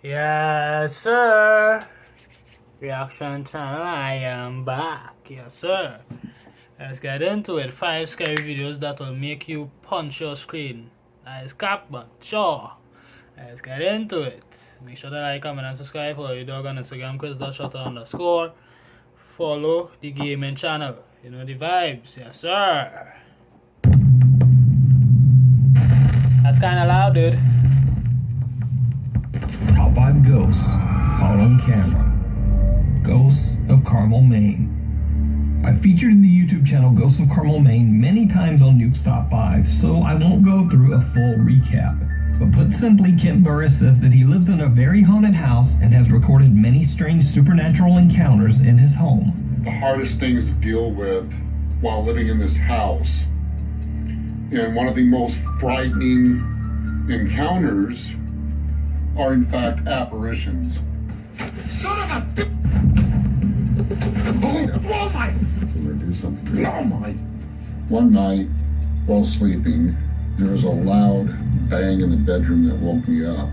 Yes, sir. Reaction channel, I am back. Yes, sir. Let's get into it. 5 scary videos that will make you punch your screen. That is cap, but sure. Let's get into it. Make sure to like, comment, and subscribe. Follow your dog on Instagram, ChrisShotter_. Follow the gaming channel. You know the vibes. Yes, sir. That's kind of loud, dude. Top 5 ghosts caught on camera. Ghosts of Carmel, Maine. I've featured the YouTube channel Ghosts of Carmel, Maine many times on Nuke's Top 5, so I won't go through a full recap. But put simply, Kent Burris says that he lives in a very haunted house and has recorded many strange supernatural encounters in his home. The hardest things to deal with while living in this house, and one of the most frightening encounters are in fact apparitions. Son of a oh my! I'm gonna do something. Oh my! One night, while sleeping, there was a loud bang in the bedroom that woke me up.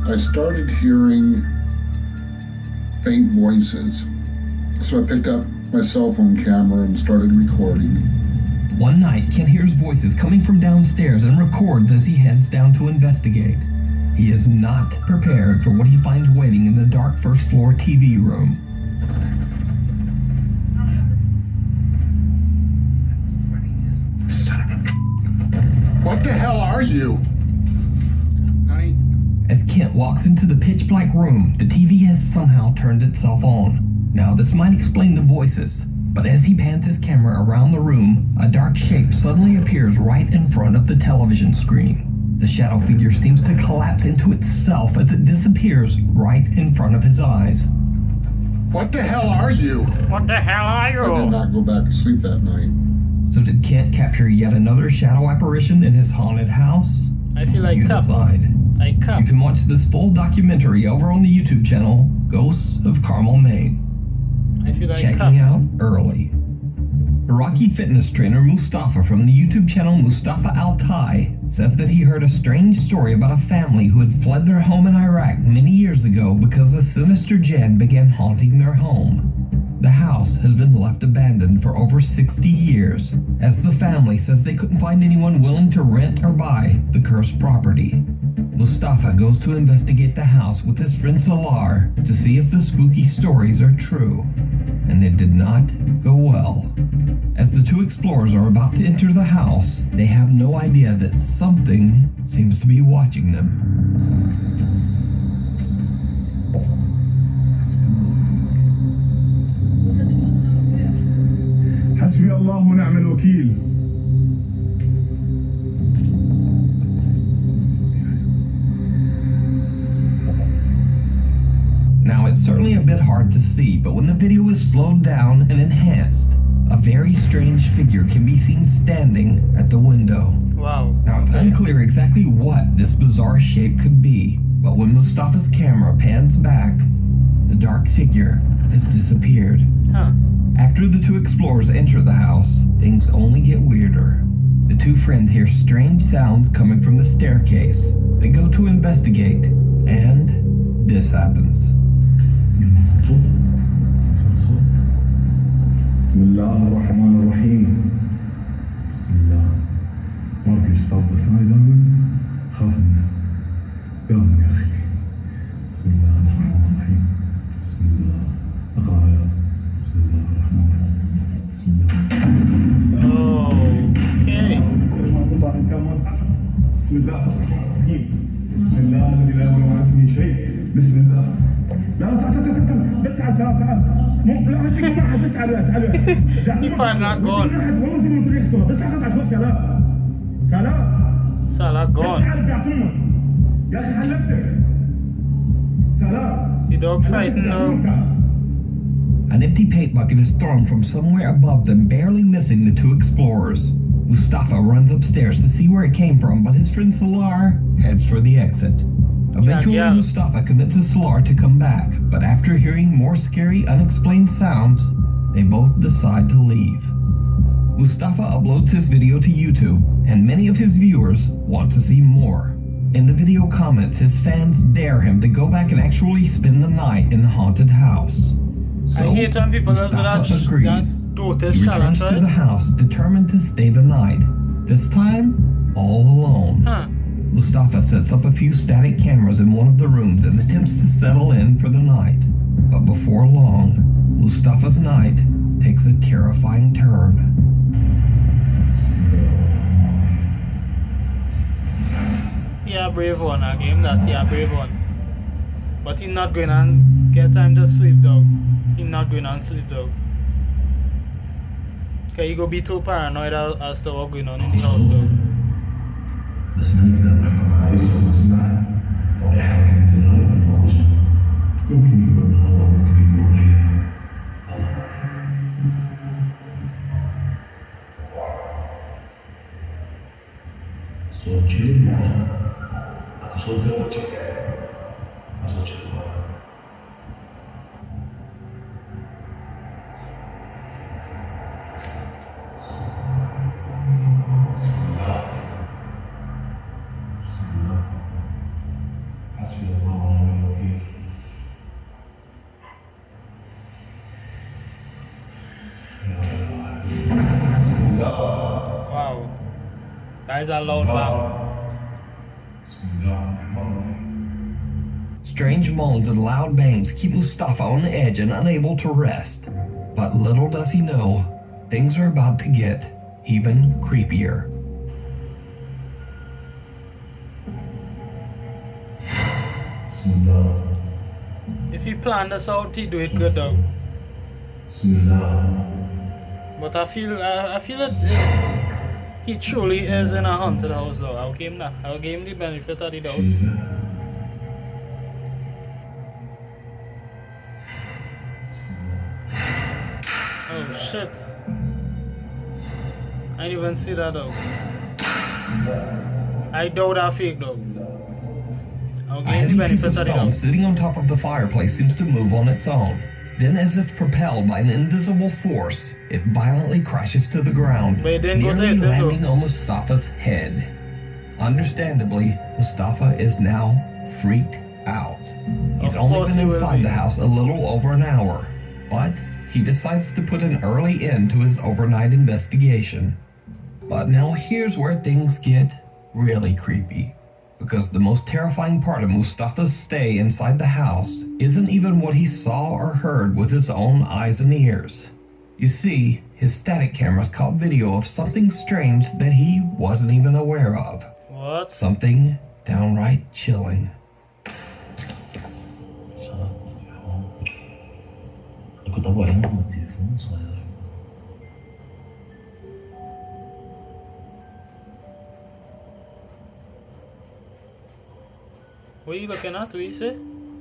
I started hearing faint voices, so I picked up my cell phone camera and started recording. One night, Kent hears voices coming from downstairs and records as he heads down to investigate. He is not prepared for what he finds waiting in the dark first floor TV room. Son of a... What the hell are you? Honey? As Kent walks into the pitch black room, the TV has somehow turned itself on. Now, this might explain the voices, but as he pans his camera around the room, a dark shape suddenly appears right in front of the television screen. The shadow figure seems to collapse into itself as it disappears right in front of his eyes. What the hell are you? What the hell are you? I did not go back to sleep that night. So did Kent capture yet another shadow apparition in his haunted house? I feel like You decide. I cup. You can watch this full documentary over on the YouTube channel, Ghosts of Carmel, Maine. I feel like Checking out early. Iraqi fitness trainer Mustafa from the YouTube channel Mustafa Altai says that he heard a strange story about a family who had fled their home in Iraq many years ago because a sinister jinn began haunting their home. The house has been left abandoned for over 60 years, as the family says they couldn't find anyone willing to rent or buy the cursed property. Mustafa goes to investigate the house with his friend Salar to see if the spooky stories are true, and it did not go well. As the two explorers are about to enter the house, they have no idea that something seems to be watching them. حسبي الله ونعم الوكيل. Now, it's certainly a bit hard to see, but when the video is slowed down and enhanced, a very strange figure can be seen standing at the window. Wow. Now, it's unclear exactly what this bizarre shape could be, but when Mustafa's camera pans back, the dark figure has disappeared. Huh. After the two explorers enter the house, things only get weirder. The two friends hear strange sounds coming from the staircase. They go to investigate, and this happens. بسم الله الرحمن الرحيم. بسم الله. ما في خطاب ثاني دائما خاف منه. دائما يا اخي. بسم الله الرحمن الرحيم. بسم الله. اقرا ايات. بسم الله الرحمن الرحيم. بسم الله. Okay. ما تطلع انت ما تصحصح. بسم الله الرحمن الرحيم. بسم الله الذي لا يضر مع اسمه شيء. بسم الله. لا تعال بس تعال سلام تعال. مو لا هسه كل واحد بس تعال تعال. Keep on not going. والله زي ما صديق سوا بس تعال على فوق سلام. سلام. Salah بس gone. تعال بتاعت امك. يا اخي حلفتك. سلام. The dog fighting now. An empty paint bucket is thrown from somewhere above them, barely missing the two explorers. Mustafa runs upstairs to see where it came from, but his friend Salar heads for the exit. Eventually, Yeah. Mustafa convinces Salar to come back, but after hearing more scary, unexplained sounds, they both decide to leave. Mustafa uploads his video to YouTube, and many of his viewers want to see more. In the video comments, his fans dare him to go back and actually spend the night in the haunted house. So, I hate when people do Mustafa agrees. that He returns to the house, determined to stay the night. This time, all alone. Huh. Mustafa sets up a few static cameras in one of the rooms and attempts to settle in for the night. But before long, Mustafa's night takes a terrifying turn. Yeah, brave one, I give him that, yeah, brave one. But he's not going to get time to sleep, dog. He's not going to sleep, dog. Okay, you go be too paranoid as to what's going on in the house, dog. بس ما نقدر نحكم على اسمه مسمع أو يحكم في الغيب الموجود. ممكن يكون هو ممكن يكون غيره. الله صوت شيء أكو صوت كوتشي ما صوت شيء Wow. That is a loud bang. Strange moans and loud bangs keep Mustafa on the edge and unable to rest. But little does he know, things are about to get even creepier. If he planned this out, he do it good, dog. But I feel that he truly is in a haunted house, though. I'll give him that. I'll give him the benefit of the doubt. Oh shit! I didn't even see that, though. I doubt that fake, though. I'll A give him heavy the piece benefit of of the stone doubt. sitting on top of the fireplace seems to move on its own. Then, as if propelled by an invisible force, it violently crashes to the ground, But it didn't go to nearly it, did it? landing on Mustafa's head. Understandably, Mustafa is now freaked out. He's Of only course been he will inside be. the house a little over an hour, but he decides to put an early end to his overnight investigation. But now here's where things get really creepy. Because the most terrifying part of Mustafa's stay inside the house isn't even what he saw or heard with his own eyes and ears. You see, his static cameras caught video of something strange that he wasn't even aware of. What? Something downright chilling. كنت أبغى أنام التليفون صاير. What are you looking at? What you say?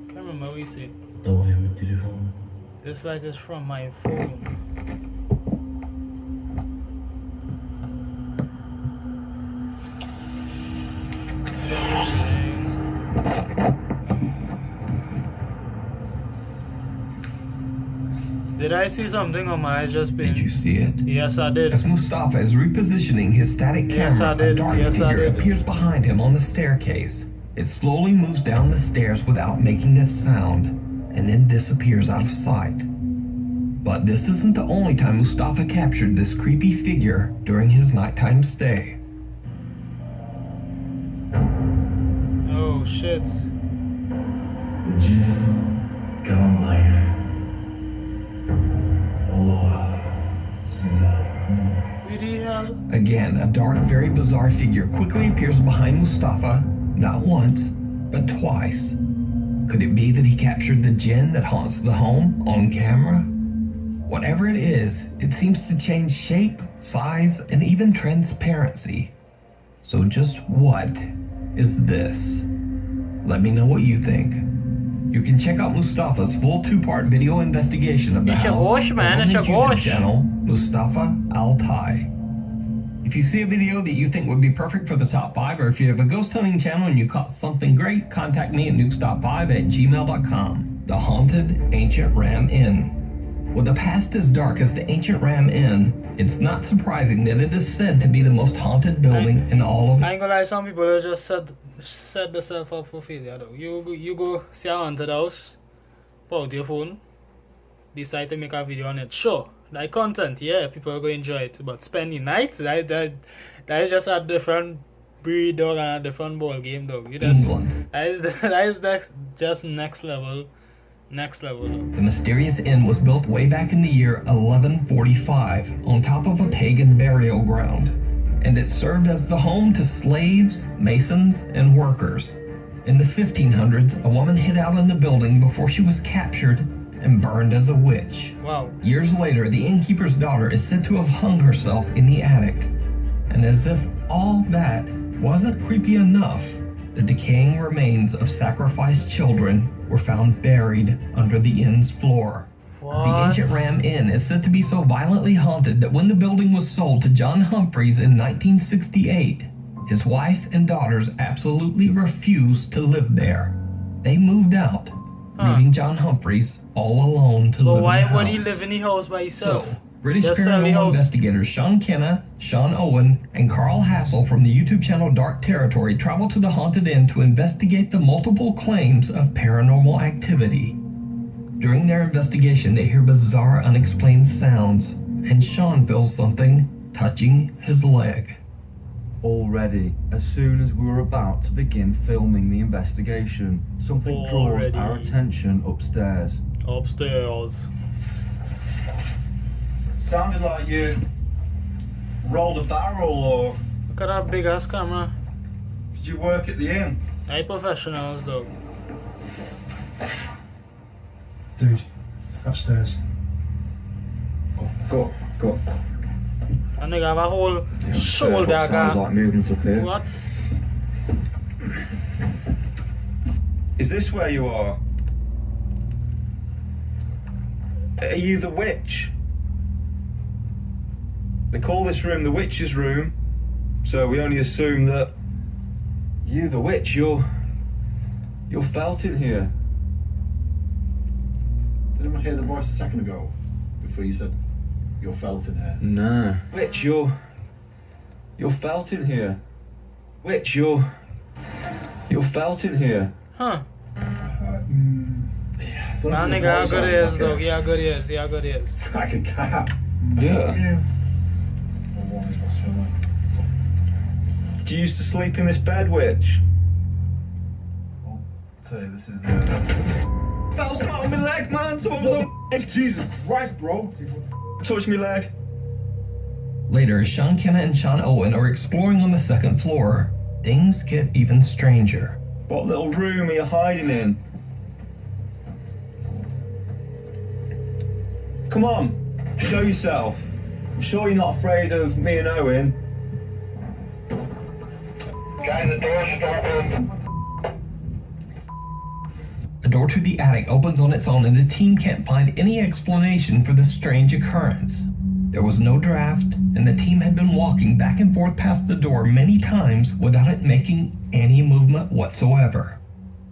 Can't remember what you say. كنت أبغى أنام التليفون. This light is from my phone. Did I see something or my eyes just been? Did you see it? Yes, I did. As Mustafa is repositioning his static Yes, camera, I did. a dark Yes, I figure did. appears behind him on the staircase. It slowly moves down the stairs without making a sound, and then disappears out of sight. But this isn't the only time Mustafa captured this creepy figure during his nighttime stay. Oh shit. الجن كان ضعيف. الله أعلم. بسم الله الرحمن الرحيم. What the hell? Again, a dark, very bizarre figure quickly appears behind Mustafa, not once, but twice. Could it be that he captured the jinn that haunts the home on camera? Whatever it is, it seems to change shape, size, and even transparency. So just what is this? Let me know what you think. You can check out Mustafa's full 2-part video investigation of the It's a house ghost, man, on it's a his YouTube ghost. channel, Mustafa Altai. If you see a video that you think would be perfect for the top 5, or if you have a ghost hunting channel and you caught something great, contact me at nukestop5@gmail.com. The Haunted Ancient Ram Inn. With a past as dark as the ancient Ram Inn, it's not surprising that it is said to be the most haunted building in all of... I ain't gonna lie, some people just set themselves up for failure though. You go see a haunted house, pull out your phone, decide to make a video on it. Sure, like content, yeah, people are going to enjoy it. But spending nights, that is just a different breed dog and a different ball game dog. England. That is just next level dog. The mysterious inn was built way back in the year 1145 on top of a pagan burial ground, and it served as the home to slaves, masons, and workers. In the 1500s, a woman hid out in the building before she was captured and burned as a witch. Wow. Years later, the innkeeper's daughter is said to have hung herself in the attic. And as if all that wasn't creepy enough, the decaying remains of sacrificed children were found buried under the inn's floor. What? The ancient Ram Inn is said to be so violently haunted that when the building was sold to John Humphreys in 1968, his wife and daughters absolutely refused to live there. They moved out, leaving John Humphreys all alone to live in the house. But why would he live in the house by himself? So, British Just sell the paranormal house. investigators Sean Kenna, Sean Owen, and Carl Hassel from the YouTube channel Dark Territory traveled to the haunted inn to investigate the multiple claims of paranormal activity. During their investigation, they hear bizarre, unexplained sounds, and Sean feels something touching his leg. Already, as soon as we were about to begin filming the investigation, something draws Already. our attention upstairs. Upstairs. Sounded like you rolled a barrel, or Look at that big ass camera. did you work at the inn? Hey, professionals though. Dude, upstairs. Go. And they have a whole Yeah, shoulder sounds gap. like movement up here. What? Is this where you are? Are you the witch? They call this room the witch's room, so we only assume that you, the witch, you're felt in here. Did anyone hear the voice a second ago before you said you're felt in here? Nah. Witch, you're felt in here. Witch, you're felt in here. Huh? Yeah, I don't know Nah, if the nigga, how voice good sounds it is like dog. Yeah, good it is. Yeah, good it is. like a cat. Yeah. Or one is what's her name? Did you used to sleep in this bed, witch? I'll tell you, this is the... Fell something on my leg, man. Someone was on Jesus Christ, bro! touched my leg. Later, Sean Kenna and Sean Owen are exploring on the second floor. Things get even stranger. What little room are you hiding in? Come on, show yourself. I'm sure you're not afraid of me and Owen. Guys, the door's just open. A door to the attic opens on its own and the team can't find any explanation for the strange occurrence. There was no draft, and the team had been walking back and forth past the door many times without it making any movement whatsoever.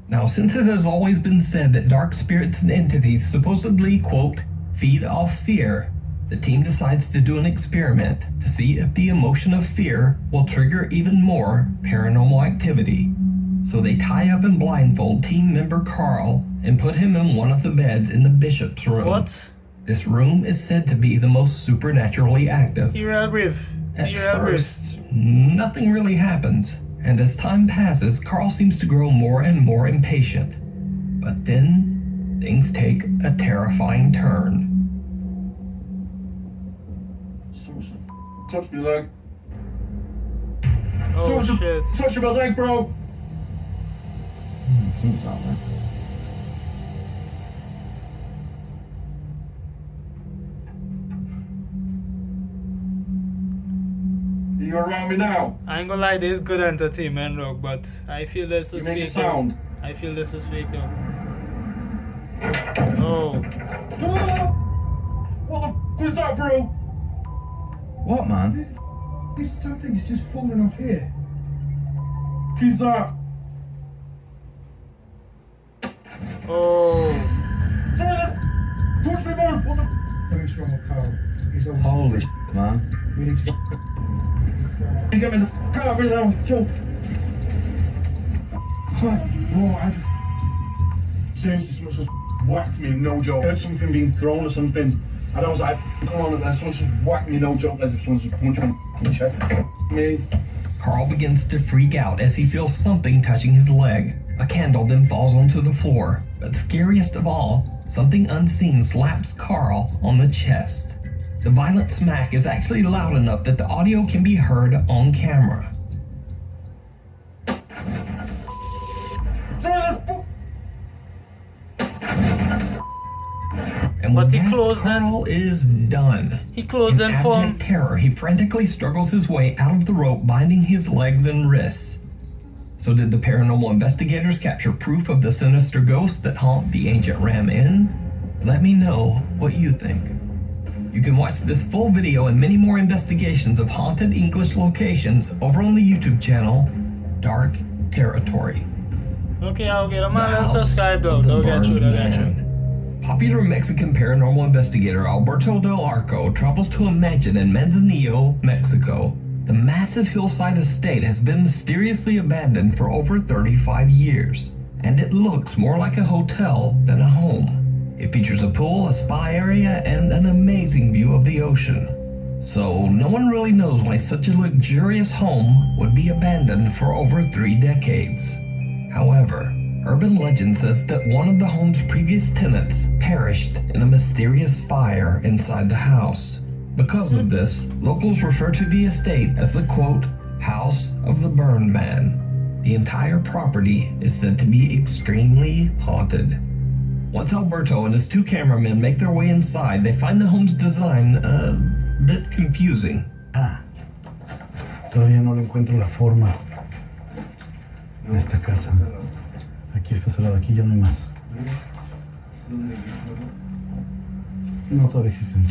Now, since it has always been said that dark spirits and entities supposedly, quote, feed off fear, the team decides to do an experiment to see if the emotion of fear will trigger even more paranormal activity. So they tie up and blindfold team member Carl and put him in one of the beds in the bishop's room. What? This room is said to be the most supernaturally active. You're real brief. At You're real brief. first, nothing really happens, and as time passes, Carl seems to grow more and more impatient. But then, things take a terrifying turn. Someone touched me leg. Oh Someone shit. touched my leg, bro! Something's out there. Are you around me now? I ain't gonna lie, this is good entertainment, dog, but I feel this You is make a fake. sound. Dog. I feel this is fake, dog. Oh. What the f was that, bro? What, man? This something's just fallen off here. Who's that? Oh. Someone touched me, man! What the f? wrong with Carl? He's always... Holy shit, man. We need to... You get me in the car, really now, Joe. Bro, I've... Seriously, someone just whacked me, no joke. I heard something being thrown or something. And I was like, come on, and then someone just whacked me, no joke, as if someone just punched me in the chest. Me. Carl begins to freak out as he feels something touching his leg. A candle then falls onto the floor, but scariest of all, something unseen slaps Carl on the chest. The violent smack is actually loud enough that the audio can be heard on camera. And with that, Carl is done. He closed them for him. In abject terror, he frantically struggles his way out of the rope binding his legs and wrists. So did the paranormal investigators capture proof of the sinister ghosts that haunt the ancient Ram Inn? Let me know what you think. You can watch this full video and many more investigations of haunted English locations over on the YouTube channel, Dark Territory. Okay, I'll get a man and subscribe though. Don't get you. Popular Mexican paranormal investigator Alberto Del Arco travels to a mansion in Manzanillo, Mexico. The massive hillside estate has been mysteriously abandoned for over 35 years, and it looks more like a hotel than a home. It features a pool, a spa area, and an amazing view of the ocean. So no one really knows why such a luxurious home would be abandoned for over 3 decades. However, urban legend says that one of the home's previous tenants perished in a mysterious fire inside the house. Because of this, locals refer to the estate as the, quote, House of the Burned Man. The entire property is said to be extremely haunted. Once Alberto and his 2 cameramen make their way inside, they find the home's design a bit confusing. Todavía no le encuentro la forma de esta casa. Aquí está cerrado, aquí ya no hay más. No, todavía existen.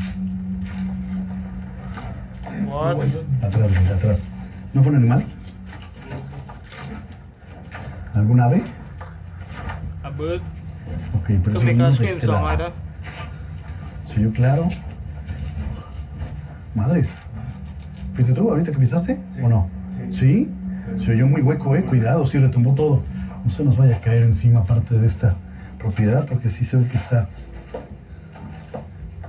What? Atrás, güey, atrás. ¿No fue un animal? ¿Algún ave? A bird. Ok, pero To eso make no a es scream song like that. ¿Se oyó claro? Madres. ¿Fuiste tú ahorita que pisaste? ¿O no? ¿Sí? Se oyó muy hueco, cuidado, sí, retumbó todo. No se nos vaya a caer encima parte de esta propiedad, porque sí se ve que está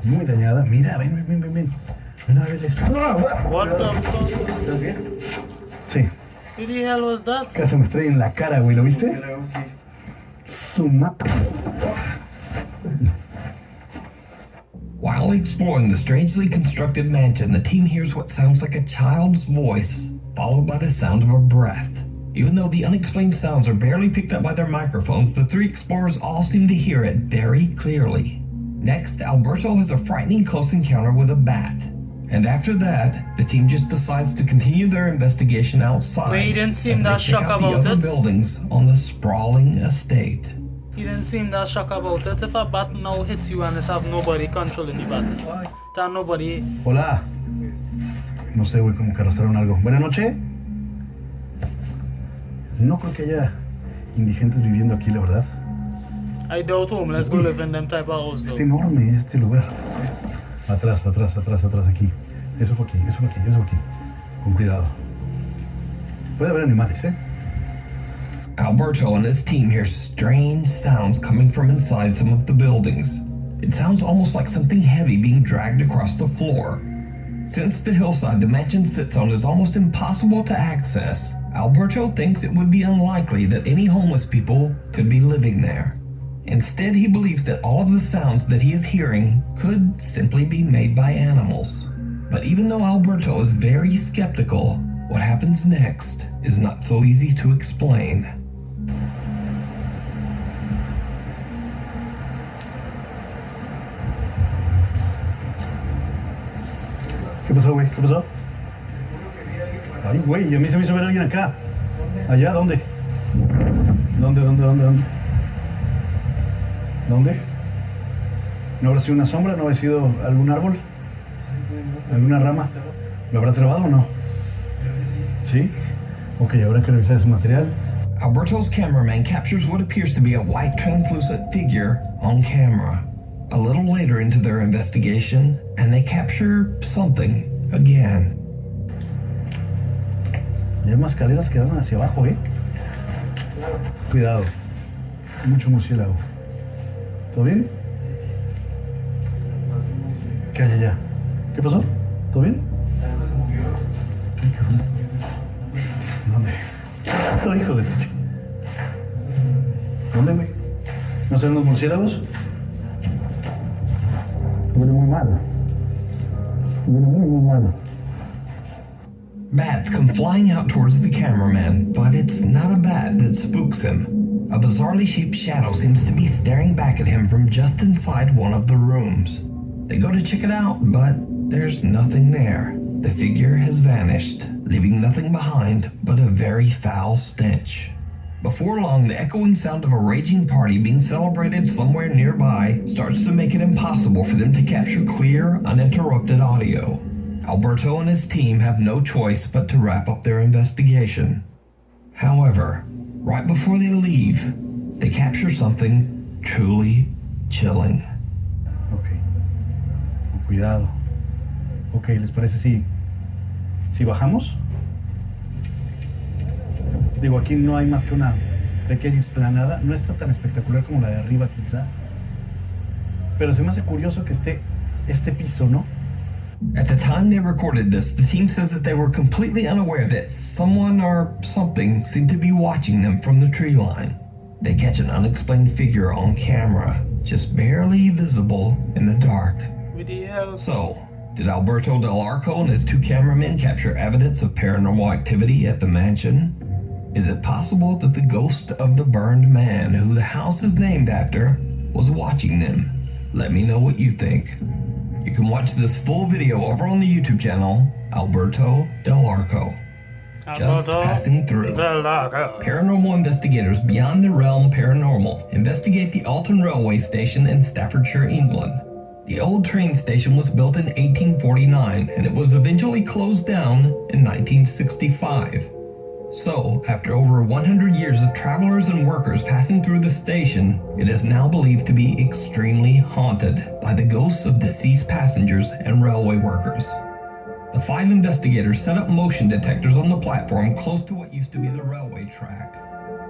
muy dañada. Mira, ven. Ven a ver esto. What the fuck? ¿Estás bien? Sí. Who the hell was that? Casi me estrella en la cara, güey, ¿lo viste? Su madre. While exploring the strangely constructed mansion, the team hears what sounds like a child's voice, followed by the sound of a breath. Even though the unexplained sounds are barely picked up by their microphones, the 3 explorers all seem to hear it very clearly. Next, Alberto has a frightening close encounter with a bat. And after that, the team just decides to continue their investigation outside. Wait, he didn't seem as they that check shocked out the about other it. buildings on the sprawling estate. He didn't seem that shocked about it. If a bat now hits you and it have nobody controlling the bat. That nobody. Hola. No sé, güey, como que arrastraron algo. Buenas noches. No creo que haya indigentes viviendo aquí, la verdad. I doubt homeless go live in them type of house though. Está enorme este lugar. Atrás, aquí. Eso fue aquí. Con cuidado. Puede haber animales, Alberto and his team hear strange sounds coming from inside some of the buildings. It sounds almost like something heavy being dragged across the floor. Since the hillside the mansion sits on is almost impossible to access, Alberto thinks it would be unlikely that any homeless people could be living there. Instead, he believes that all of the sounds that he is hearing could simply be made by animals. But even though Alberto is very skeptical, what happens next is not so easy to explain. ¿Qué pasó, güey? ¿Qué pasó? Ay, güey, a mí se me hizo ver a alguien acá. ¿Allá? ¿Dónde? ¿Dónde? ¿No habrá sido una sombra? ¿No habrá sido algún árbol? ¿Alguna rama? ¿Lo habrá trabado o no? ¿Sí? Ok, habrá que revisar ese material. Alberto's cameraman captures what appears to be a white translucent figure on camera. a little later into their investigation, and they capture something again. Ya hay más escaleras que van hacia abajo, ¿eh? Cuidado. Mucho murciélago. ¿Todo bien? ¿Qué hay allá? ¿Qué pasó? ¿Todo bien? Ay, qué bueno. ¿Dónde? Oh, hijo de tu... ¿Dónde, güey? ¿No se ven los murciélagos? Huele muy mal. Huele muy, muy mal. Bats come flying out towards the cameraman, but it's not a bat that spooks him. A bizarrely shaped shadow seems to be staring back at him from just inside one of the rooms. They go to check it out, but there's nothing there. The figure has vanished, leaving nothing behind but a very foul stench. Before long, the echoing sound of a raging party being celebrated somewhere nearby starts to make it impossible for them to capture clear, uninterrupted audio. Alberto and his team have no choice but to wrap up their investigation. However, right before they leave, they capture something truly chilling. Ok. Con cuidado. Ok, ¿les parece si bajamos? Digo, aquí no hay más que una pequeña explanada. No está tan espectacular como la de arriba, quizá. Pero se me hace curioso que esté este piso, ¿no? At the time they recorded this, the team says that they were completely unaware that someone or something seemed to be watching them from the tree line. They catch an unexplained figure on camera, just barely visible in the dark. So, did Alberto Del Arco and his two cameramen capture evidence of paranormal activity at the mansion? Is it possible that the ghost of the burned man, who the house is named after, was watching them? Let me know what you think. You can watch this full video over on the YouTube channel, Alberto Del Arco. Just passing through. Paranormal investigators beyond the realm paranormal investigate the Alton Railway Station in Staffordshire, England. The old train station was built in 1849 and it was eventually closed down in 1965. So, after over 100 years of travelers and workers passing through the station, it is now believed to be extremely haunted by the ghosts of deceased passengers and railway workers. The 5 investigators set up motion detectors on the platform close to what used to be the railway track.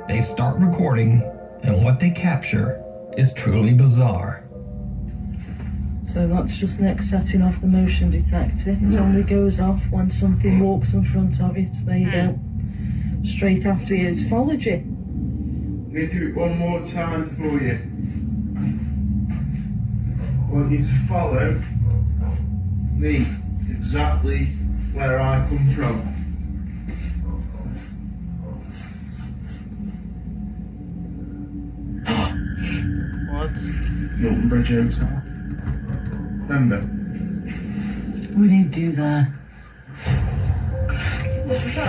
They start recording, and what they capture is truly bizarre. So that's just Nick setting off the motion detector. It only goes off when something walks in front of it. There you go. Straight after his phology. I'm going to do it one more time for you. I want you to follow me exactly where I come from. What? Milton Bridge Hotel. Remember? We didn't do that.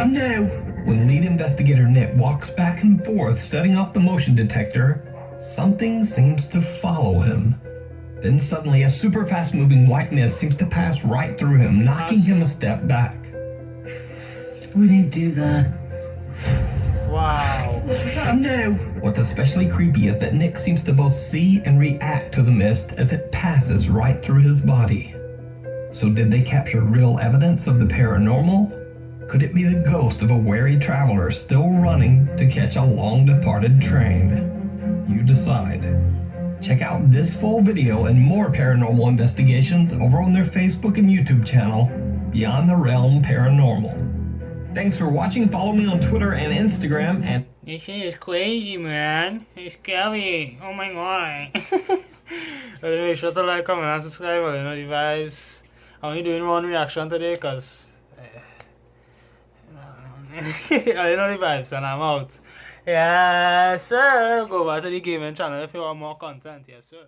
No. When lead investigator Nick walks back and forth setting off the motion detector, something seems to follow him. Then suddenly a super fast moving white mist seems to pass right through him, knocking him a step back. We didn't do that. Wow. No. What's especially creepy is that Nick seems to both see and react to the mist as it passes right through his body. So did they capture real evidence of the paranormal? Could it be the ghost of a wary traveler still running to catch a long-departed train? You decide. Check out this full video and more paranormal investigations over on their Facebook and YouTube channel, Beyond the Realm Paranormal. Thanks for watching. Follow me on Twitter and Instagram and... This is crazy, man. It's scary. Oh my god. Anyway, shut the like, comment, and subscribe. You know the vibes. I'm only doing one reaction today because... I know the vibes and I'm out. Yes, sir. Go back to the gaming channel if you want more content. Yes, sir.